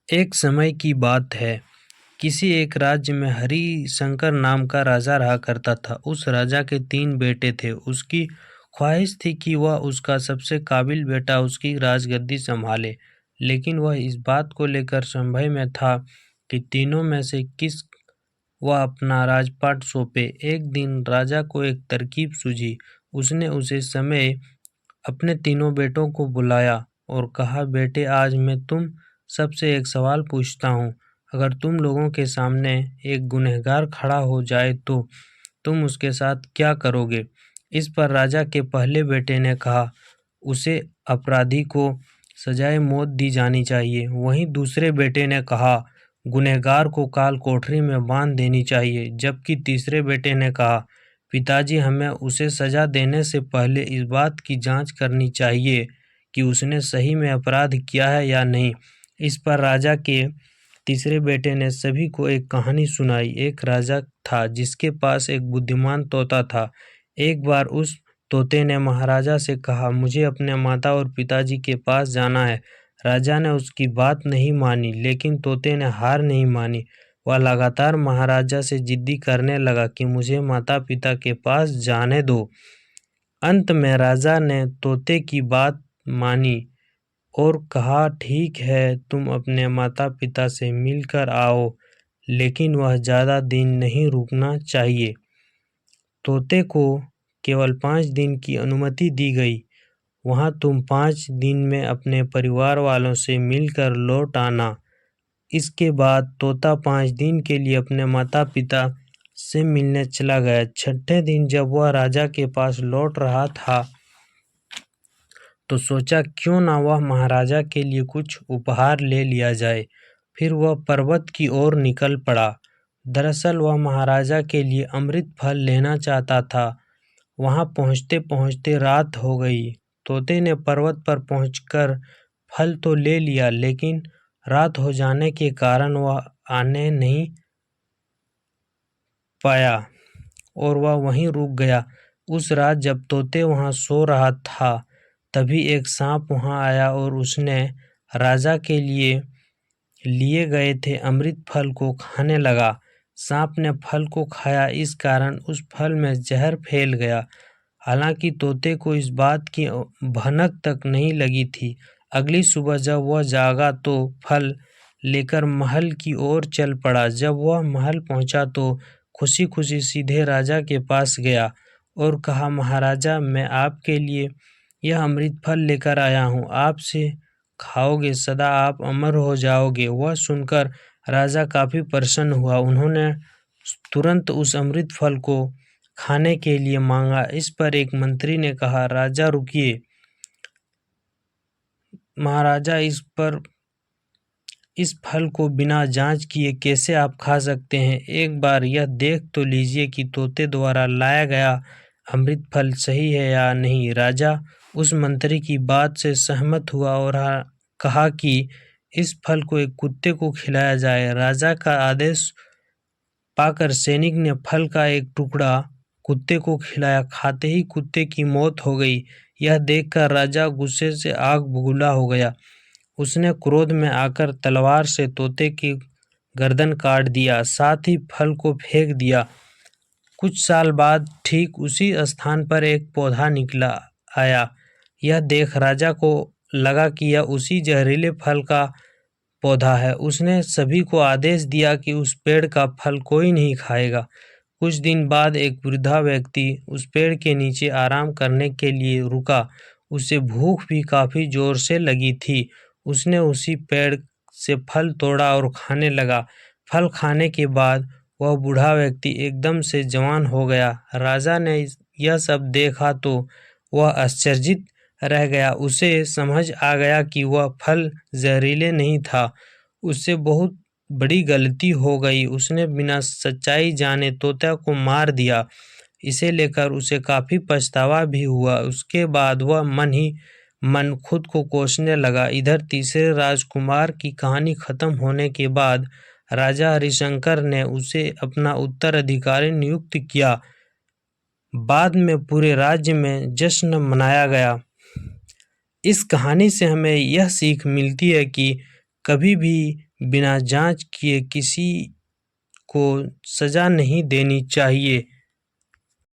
एक समय की बात है। किसी एक राज्य में हरिशंकर नाम का राजा रहा करता था। उस राजा के 3 बेटे थे। उसकी ख्वाहिश थी कि वह उसका सबसे काबिल बेटा उसकी राजगद्दी संभाले, लेकिन वह इस बात को लेकर संभय में था कि तीनों में से किस वह अपना राजपाट सौंपे। एक दिन राजा को एक तरकीब सूझी। उसने उसे समय अपने तीनों बेटों को बुलाया और कहा, बेटे, आज मैं तुम सबसे एक सवाल पूछता हूँ। अगर तुम लोगों के सामने एक गुनहगार खड़ा हो जाए तो तुम उसके साथ क्या करोगे? इस पर राजा के पहले बेटे ने कहा, उसे अपराधी को सजाए मौत दी जानी चाहिए। वहीं दूसरे बेटे ने कहा, गुनहगार को काल कोठरी में बांध देनी चाहिए। जबकि तीसरे बेटे ने कहा, पिताजी, हमें उसे सजा देने से पहले इस बात की जांच करनी चाहिए कि उसने सही में अपराध किया है या नहीं। इस पर राजा के तीसरे बेटे ने सभी को एक कहानी सुनाई। एक राजा था जिसके पास एक बुद्धिमान तोता था। एक बार उस तोते ने महाराजा से कहा, मुझे अपने माता और पिताजी के पास जाना है। राजा ने उसकी बात नहीं मानी, लेकिन तोते ने हार नहीं मानी। वह लगातार महाराजा से जिद्दी करने लगा कि मुझे माता पिता के पास जाने दो। अंत में राजा ने तोते की बात मानी और कहा, ठीक है, तुम अपने माता पिता से मिलकर आओ, लेकिन वह ज़्यादा दिन नहीं रुकना चाहिए। तोते को केवल 5 दिन की अनुमति दी गई। वहाँ तुम 5 दिन में अपने परिवार वालों से मिलकर लौट आना। इसके बाद तोता 5 दिन के लिए अपने माता पिता से मिलने चला गया। छठे दिन जब वह राजा के पास लौट रहा था तो सोचा, क्यों ना वह महाराजा के लिए कुछ उपहार ले लिया जाए। फिर वह पर्वत की ओर निकल पड़ा। दरअसल वह महाराजा के लिए अमृत फल लेना चाहता था। वहां पहुंचते पहुंचते रात हो गई। तोते ने पर्वत पर पहुंचकर फल तो ले लिया, लेकिन रात हो जाने के कारण वह आने नहीं पाया और वह वहीं रुक गया। उस रात जब तोते वहां सो रहा था, तभी एक सांप वहां आया और उसने राजा के लिए गए थे अमृत फल को खाने लगा। सांप ने फल को खाया, इस कारण उस फल में जहर फैल गया। हालांकि तोते को इस बात की भनक तक नहीं लगी थी। अगली सुबह जब वह जागा तो फल लेकर महल की ओर चल पड़ा। जब वह महल पहुंचा तो खुशी खुशी सीधे राजा के पास गया और कहा, महाराजा, मैं आपके लिए यह अमृत फल लेकर आया हूँ। आप से खाओगे, सदा आप अमर हो जाओगे। वह सुनकर राजा काफी प्रसन्न हुआ। उन्होंने तुरंत उस अमृत फल को खाने के लिए मांगा। इस पर एक मंत्री ने कहा, राजा रुकिए, महाराजा, इस फल को बिना जांच किए कैसे आप खा सकते हैं? एक बार यह देख तो लीजिए कि तोते द्वारा लाया गया अमृत फल सही है या नहीं। राजा उस मंत्री की बात से सहमत हुआ और कहा कि इस फल को एक कुत्ते को खिलाया जाए। राजा का आदेश पाकर सैनिक ने फल का एक टुकड़ा कुत्ते को खिलाया। खाते ही कुत्ते की मौत हो गई। यह देखकर राजा गुस्से से आग बबूला हो गया। उसने क्रोध में आकर तलवार से तोते की गर्दन काट दिया, साथ ही फल को फेंक दिया। कुछ साल बाद ठीक उसी स्थान पर एक पौधा निकला आया। यह देख राजा को लगा कि यह उसी जहरीले फल का पौधा है। उसने सभी को आदेश दिया कि उस पेड़ का फल कोई नहीं खाएगा। कुछ दिन बाद एक वृद्धा व्यक्ति उस पेड़ के नीचे आराम करने के लिए रुका। उसे भूख भी काफी जोर से लगी थी। उसने उसी पेड़ से फल तोड़ा और खाने लगा। फल खाने के बाद वह बूढ़ा व्यक्ति एकदम से जवान हो गया। राजा ने यह सब देखा तो वह आश्चर्यचकित रह गया। उसे समझ आ गया कि वह फल जहरीले नहीं था। उससे बहुत बड़ी गलती हो गई। उसने बिना सच्चाई जाने तोता को मार दिया। इसे लेकर उसे काफी पछतावा भी हुआ। उसके बाद वह मन ही मन खुद को कोसने लगा। इधर तीसरे राजकुमार की कहानी खत्म होने के बाद राजा हरिशंकर ने उसे अपना उत्तराधिकारी नियुक्त किया। बाद में पूरे राज्य में जश्न मनाया गया। इस कहानी से हमें यह सीख मिलती है कि कभी भी बिना जांच किए किसी को सजा नहीं देनी चाहिए।